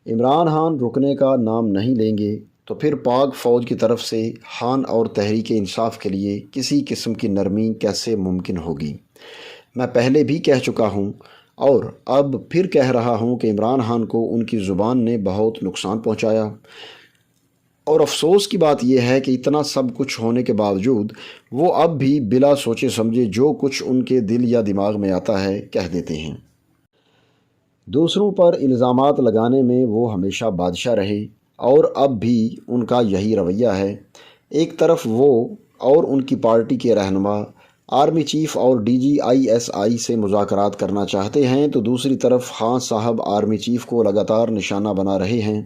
عمران خان رکنے کا نام نہیں لیں گے تو پھر پاک فوج کی طرف سے خان اور تحریک انصاف کے لیے کسی قسم کی نرمی کیسے ممکن ہوگی؟ میں پہلے بھی کہہ چکا ہوں اور اب پھر کہہ رہا ہوں کہ عمران خان کو ان کی زبان نے بہت نقصان پہنچایا، اور افسوس کی بات یہ ہے کہ اتنا سب کچھ ہونے کے باوجود وہ اب بھی بلا سوچے سمجھے جو کچھ ان کے دل یا دماغ میں آتا ہے کہہ دیتے ہیں۔ دوسروں پر الزامات لگانے میں وہ ہمیشہ بادشاہ رہے اور اب بھی ان کا یہی رویہ ہے۔ ایک طرف وہ اور ان کی پارٹی کے رہنما آرمی چیف اور DGISI سے مذاکرات کرنا چاہتے ہیں تو دوسری طرف خان صاحب آرمی چیف کو لگاتار نشانہ بنا رہے ہیں۔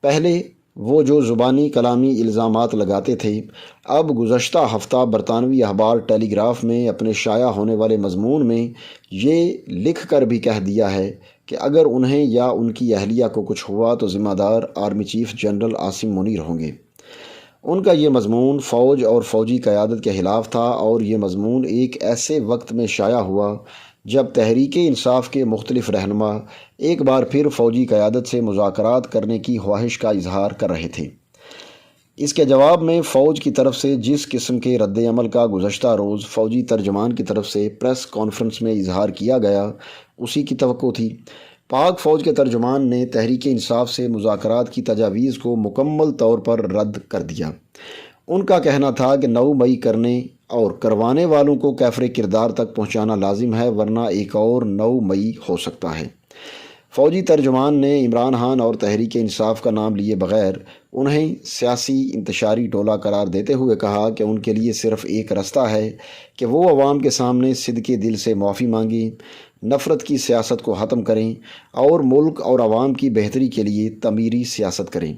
پہلے وہ جو زبانی کلامی الزامات لگاتے تھے، اب گزشتہ ہفتہ برطانوی اخبار ٹیلی گراف میں اپنے شائع ہونے والے مضمون میں یہ لکھ کر بھی کہہ دیا ہے کہ اگر انہیں یا ان کی اہلیہ کو کچھ ہوا تو ذمہ دار army chief general Asim Munir ہوں گے۔ ان کا یہ مضمون فوج اور فوجی قیادت کے خلاف تھا، اور یہ مضمون ایک ایسے وقت میں شائع ہوا جب تحریک انصاف کے مختلف رہنما ایک بار پھر فوجی قیادت سے مذاکرات کرنے کی خواہش کا اظہار کر رہے تھے۔ اس کے جواب میں فوج کی طرف سے جس قسم کے رد عمل کا گزشتہ روز فوجی ترجمان کی طرف سے پریس کانفرنس میں اظہار کیا گیا، اسی کی توقع تھی۔ پاک فوج کے ترجمان نے تحریک انصاف سے مذاکرات کی تجاویز کو مکمل طور پر رد کر دیا۔ ان کا کہنا تھا کہ 9 مئی کرنے اور کروانے والوں کو کیفر کردار تک پہنچانا لازم ہے، ورنہ ایک اور 9 مئی ہو سکتا ہے۔ فوجی ترجمان نے عمران خان اور تحریک انصاف کا نام لیے بغیر انہیں سیاسی انتشاری ٹولہ قرار دیتے ہوئے کہا کہ ان کے لیے صرف ایک راستہ ہے کہ وہ عوام کے سامنے صدقے دل سے معافی مانگیں، نفرت کی سیاست کو ختم کریں اور ملک اور عوام کی بہتری کے لیے تعمیری سیاست کریں۔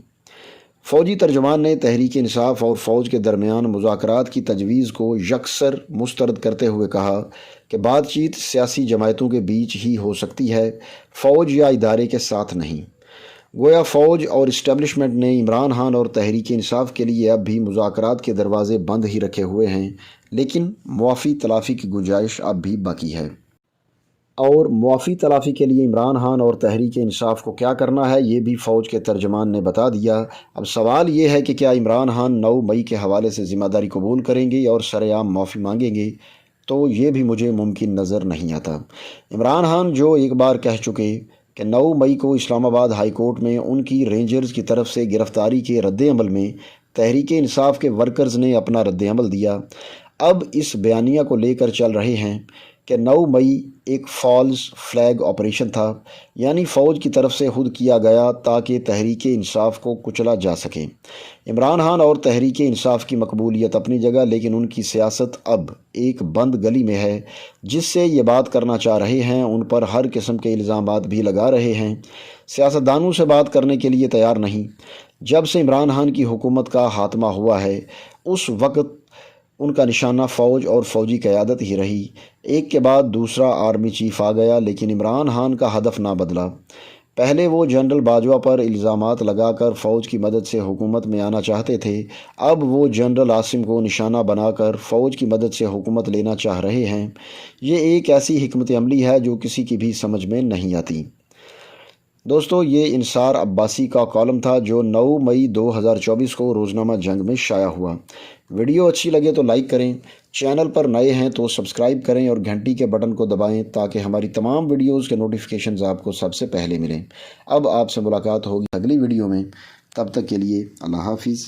فوجی ترجمان نے تحریک انصاف اور فوج کے درمیان مذاکرات کی تجویز کو یکسر مسترد کرتے ہوئے کہا کہ بات چیت سیاسی جماعتوں کے بیچ ہی ہو سکتی ہے، فوج یا ادارے کے ساتھ نہیں۔ گویا فوج اور اسٹیبلشمنٹ نے عمران خان اور تحریک انصاف کے لیے اب بھی مذاکرات کے دروازے بند ہی رکھے ہوئے ہیں، لیکن معافی تلافی کی گنجائش اب بھی باقی ہے۔ اور معافی تلافی کے لیے عمران خان اور تحریک انصاف کو کیا کرنا ہے یہ بھی فوج کے ترجمان نے بتا دیا۔ اب سوال یہ ہے کہ کیا عمران خان 9 مئی کے حوالے سے ذمہ داری قبول کریں گے اور سرعام معافی مانگیں گے؟ تو یہ بھی مجھے ممکن نظر نہیں آتا۔ عمران خان جو ایک بار کہہ چکے کہ 9 مئی کو اسلام آباد ہائی کورٹ میں ان کی رینجرز کی طرف سے گرفتاری کے رد عمل میں تحریک انصاف کے ورکرز نے اپنا رد عمل دیا، اب اس بیانیہ کو لے کر چل رہے ہیں کہ 9 مئی ایک فالس فلیگ آپریشن تھا، یعنی فوج کی طرف سے خود کیا گیا تاکہ تحریک انصاف کو کچلا جا سکے۔ عمران خان اور تحریک انصاف کی مقبولیت اپنی جگہ، لیکن ان کی سیاست اب ایک بند گلی میں ہے۔ جس سے یہ بات کرنا چاہ رہے ہیں ان پر ہر قسم کے الزامات بھی لگا رہے ہیں، سیاستدانوں سے بات کرنے کے لیے تیار نہیں۔ جب سے عمران خان کی حکومت کا خاتمہ ہوا ہے اس وقت ان کا نشانہ فوج اور فوجی قیادت ہی رہی۔ ایک کے بعد دوسرا آرمی چیف آ گیا، لیکن عمران خان کا ہدف نہ بدلا۔ پہلے وہ جنرل باجوہ پر الزامات لگا کر فوج کی مدد سے حکومت میں آنا چاہتے تھے، اب وہ جنرل عاصم کو نشانہ بنا کر فوج کی مدد سے حکومت لینا چاہ رہے ہیں۔ یہ ایک ایسی حکمت عملی ہے جو کسی کی بھی سمجھ میں نہیں آتی۔ دوستو، یہ انصار عباسی کا کالم تھا جو 9 مئی 2024 کو روزنامہ جنگ میں شائع ہوا۔ ویڈیو اچھی لگے تو لائک کریں، چینل پر نئے ہیں تو سبسکرائب کریں اور گھنٹی کے بٹن کو دبائیں تاکہ ہماری تمام ویڈیوز کے نوٹیفیکیشنز آپ کو سب سے پہلے ملیں۔ اب آپ سے ملاقات ہوگی اگلی ویڈیو میں، تب تک کے لیے اللہ حافظ۔